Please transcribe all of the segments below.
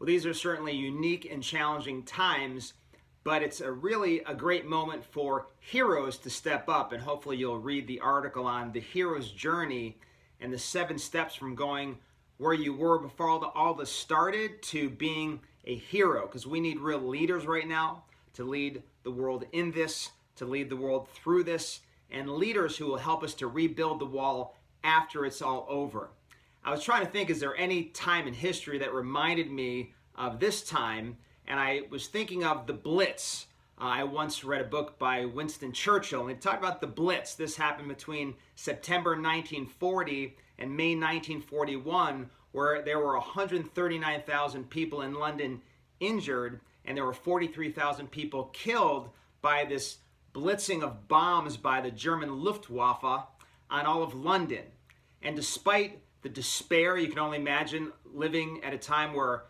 Well, these are certainly unique and challenging times, but it's really a great moment for heroes to step up, and hopefully you'll read the article on the hero's journey and the 7 steps from going where you were before all this started to being a hero, because we need real leaders right now to lead the world in this, to lead the world through this, and leaders who will help us to rebuild the wall after it's all over. I was trying to think, is there any time in history that reminded me of this time? And I was thinking of the Blitz. I once read a book by Winston Churchill, and he talked about the Blitz. This happened between September 1940 and May 1941, where there were 139,000 people in London injured, and there were 43,000 people killed by this blitzing of bombs by the German Luftwaffe on all of London. And despite the despair, you can only imagine living at a time where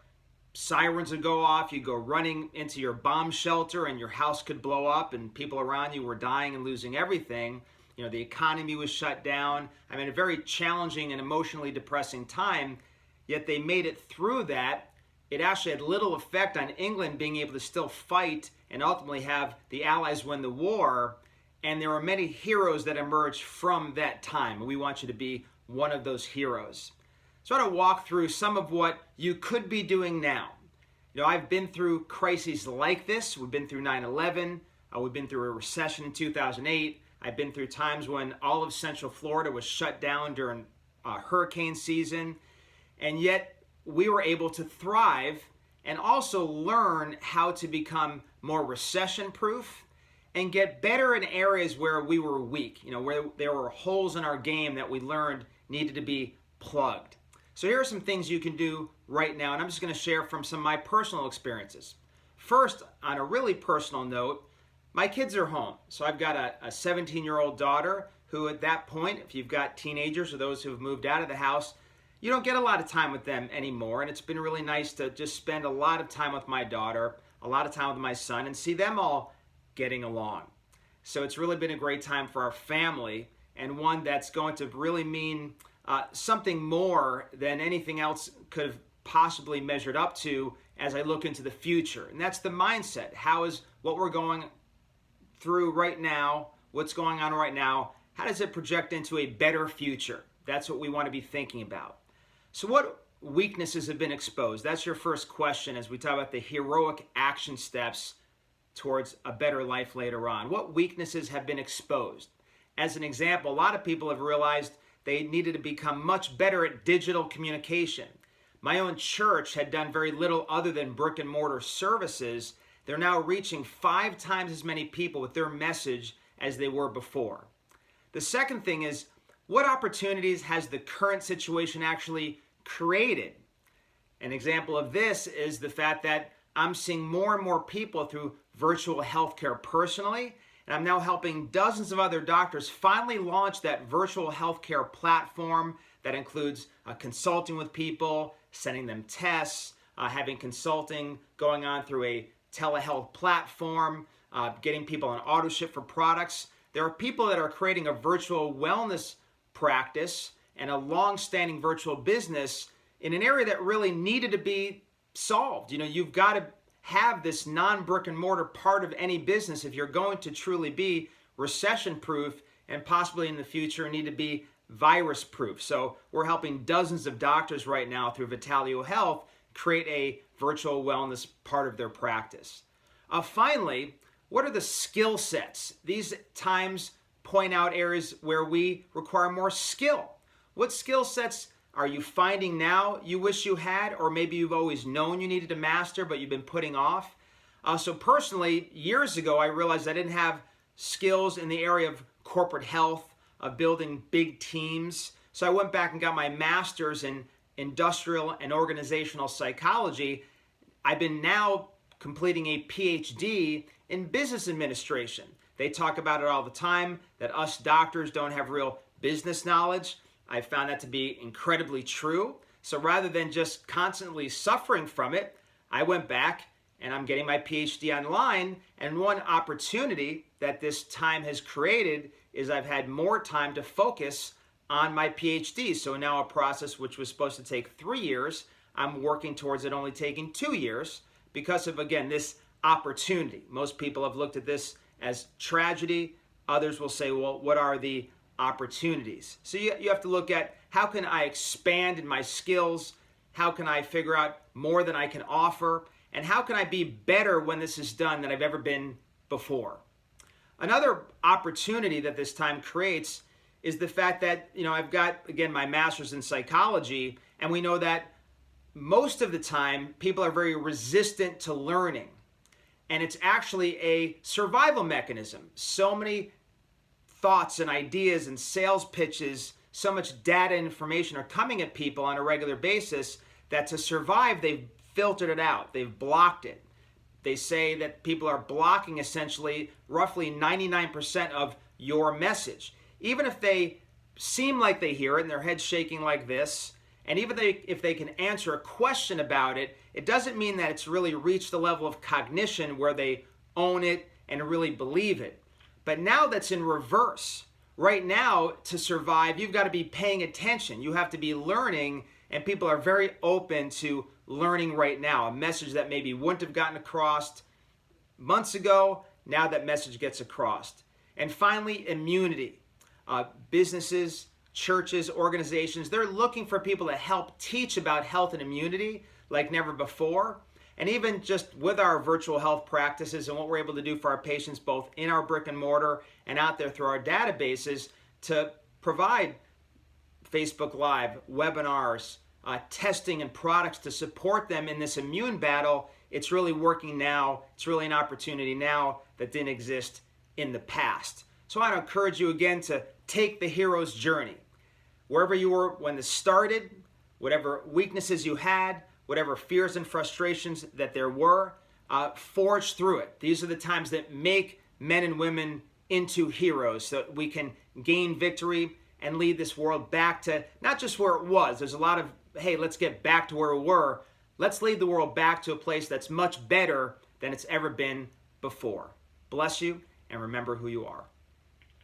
sirens would go off, you'd go running into your bomb shelter and your house could blow up and people around you were dying and losing everything. You know, the economy was shut down. I mean, a very challenging and emotionally depressing time, yet they made it through that. It actually had little effect on England being able to still fight and ultimately have the Allies win the war. And there were many heroes that emerged from that time. And we want you to be one of those heroes. So I want to walk through some of what you could be doing now. You know, I've been through crises like this. We've been through 9/11. We've been through a recession in 2008. I've been through times when all of Central Florida was shut down during hurricane season. And yet we were able to thrive and also learn how to become more recession-proof and get better in areas where we were weak, you know, where there were holes in our game that we learned needed to be plugged. So here are some things you can do right now, and I'm just going to share from some of my personal experiences. First, on a really personal note, my kids are home. So I've got a 17-year-old daughter who at that point, if you've got teenagers or those who have moved out of the house, you don't get a lot of time with them anymore, and it's been really nice to just spend a lot of time with my daughter, a lot of time with my son, and see them all getting along. So it's really been a great time for our family, and one that's going to really mean something more than anything else could have possibly measured up to as I look into the future. And that's the mindset. How is what we're going through right now, what's going on right now, how does it project into a better future? That's what we want to be thinking about. So what weaknesses have been exposed? That's your first question as we talk about the heroic action steps towards a better life later on. What weaknesses have been exposed? As an example, a lot of people have realized they needed to become much better at digital communication. My own church had done very little other than brick and mortar services. They're now reaching 5 times as many people with their message as they were before. The second thing is, what opportunities has the current situation actually created? An example of this is the fact that I'm seeing more and more people through virtual healthcare personally, and I'm now helping dozens of other doctors finally launch that virtual healthcare platform that includes consulting with people, sending them tests, having consulting going on through a telehealth platform, getting people on auto ship for products. There are people that are creating a virtual wellness practice and a long-standing virtual business in an area that really needed to be solved. You know, you've got to have this non-brick and mortar part of any business if you're going to truly be recession-proof and possibly in the future need to be virus-proof. So we're helping dozens of doctors right now through Vitalio Health create a virtual wellness part of their practice. Finally, what are the skill sets? These times point out areas where we require more skill. What skill sets are you finding now you wish you had, or maybe you've always known you needed to master but you've been putting off? So personally, years ago, I realized I didn't have skills in the area of corporate health, of building big teams. So I went back and got my master's in industrial and organizational psychology. I've been now completing a PhD in business administration. They talk about it all the time, that us doctors don't have real business knowledge. I found that to be incredibly true. So rather than just constantly suffering from it, I went back and I'm getting my PhD online. And one opportunity that this time has created is I've had more time to focus on my PhD. So now a process which was supposed to take 3 years, I'm working towards it only taking 2 years because of, again, this opportunity. Most people have looked at this as tragedy. Others will say, well, what are the opportunities? So you have to look at, how can I expand in my skills? How can I figure out more than I can offer? And how can I be better when this is done than I've ever been before? Another opportunity that this time creates is the fact that, I've got, again, my master's in psychology, and we know that most of the time people are very resistant to learning. And it's actually a survival mechanism. So many thoughts and ideas and sales pitches, so much data and information are coming at people on a regular basis that to survive, they've filtered it out. They've blocked it. They say that people are blocking essentially roughly 99% of your message. Even if they seem like they hear it and their head's shaking like this, and even if they can answer a question about it, it doesn't mean that it's really reached the level of cognition where they own it and really believe it. But now that's in reverse. Right now, to survive, you've got to be paying attention. You have to be learning, and people are very open to learning right now. A message that maybe wouldn't have gotten across months ago, now that message gets across. And finally, immunity. Businesses, churches, organizations, they're looking for people to help teach about health and immunity like never before. And even just with our virtual health practices and what we're able to do for our patients, both in our brick and mortar and out there through our databases, to provide Facebook Live, webinars, testing and products to support them in this immune battle, it's really working now. It's really an opportunity now that didn't exist in the past. So I want to encourage you again to take the hero's journey. Wherever you were when this started, whatever weaknesses you had, whatever fears and frustrations that there were, forge through it. These are the times that make men and women into heroes, so that we can gain victory and lead this world back to not just where it was. There's a lot of, hey, let's get back to where we were. Let's lead the world back to a place that's much better than it's ever been before. Bless you, and remember who you are.